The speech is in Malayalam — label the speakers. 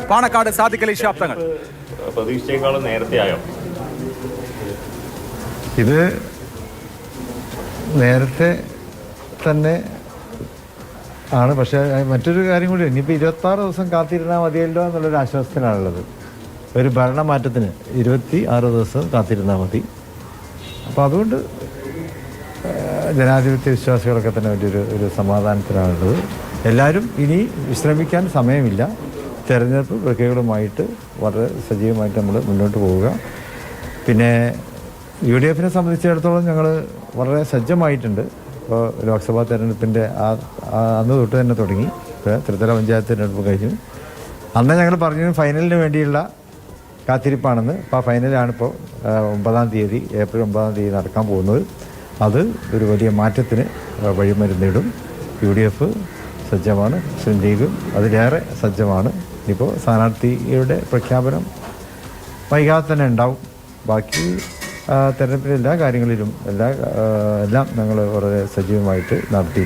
Speaker 1: പാണക്കാട് സാദിഖ് അലി ശിഹാബ് തങ്ങൾ.
Speaker 2: പ്രതീക്ഷയെക്കാളും നേരത്തെയായോ?
Speaker 3: ഇത് നേരത്തെ തന്നെ ആണ്. പക്ഷേ മറ്റൊരു കാര്യം കൂടി, ഇനിയിപ്പോൾ 26 ദിവസം കാത്തിരുന്നാൽ മതിയല്ലോ എന്നുള്ളൊരു ആശ്വാസത്തിലാണുള്ളത്. ഒരു ഭരണമാറ്റത്തിന് 26 ദിവസം കാത്തിരുന്നാൽ മതി. അപ്പോൾ അതുകൊണ്ട് ജനാധിപത്യ വിശ്വാസികളൊക്കെ തന്നെ വലിയൊരു സമാധാനത്തിലാണുള്ളത്. എല്ലാവരും ഇനി വിശ്രമിക്കാൻ സമയമില്ല. തെരഞ്ഞെടുപ്പ് പ്രക്രിയകളുമായിട്ട് വളരെ സജീവമായിട്ട് നമ്മൾ മുന്നോട്ട് പോവുക. പിന്നെ UDF സംബന്ധിച്ചിടത്തോളം ഞങ്ങൾ വളരെ സജ്ജമായിട്ടുണ്ട്. ഇപ്പോൾ ലോക്സഭാ തെരഞ്ഞെടുപ്പിൻ്റെ അന്ന് തൊട്ട് തന്നെ തുടങ്ങി. ത്രിതല പഞ്ചായത്ത് തെരഞ്ഞെടുപ്പ് കഴിഞ്ഞു. അന്ന് ഞങ്ങൾ പറഞ്ഞു ഫൈനലിന് വേണ്ടിയുള്ള കാത്തിരിപ്പാണെന്ന്. അപ്പോൾ ആ ഫൈനലാണിപ്പോൾ 9-ാം തീയതി, ഏപ്രിൽ 9-ാം തീയതി നടക്കാൻ പോകുന്നത്. അത് ഒരു വലിയ മാറ്റത്തിന് വഴിമരുന്നിടും. UDF സജ്ജമാണ്, മുസ്ലിം ലീഗും അതിലേറെ സജ്ജമാണ്. ഇപ്പോൾ സ്ഥാനാർത്ഥിയുടെ പ്രഖ്യാപനം വൈകാതെ തന്നെ ഉണ്ടാവും. ബാക്കി തെരഞ്ഞെടുപ്പിലെ എല്ലാ കാര്യങ്ങളിലും എല്ലാം ഞങ്ങൾ വളരെ സജീവമായിട്ട് നടത്തി.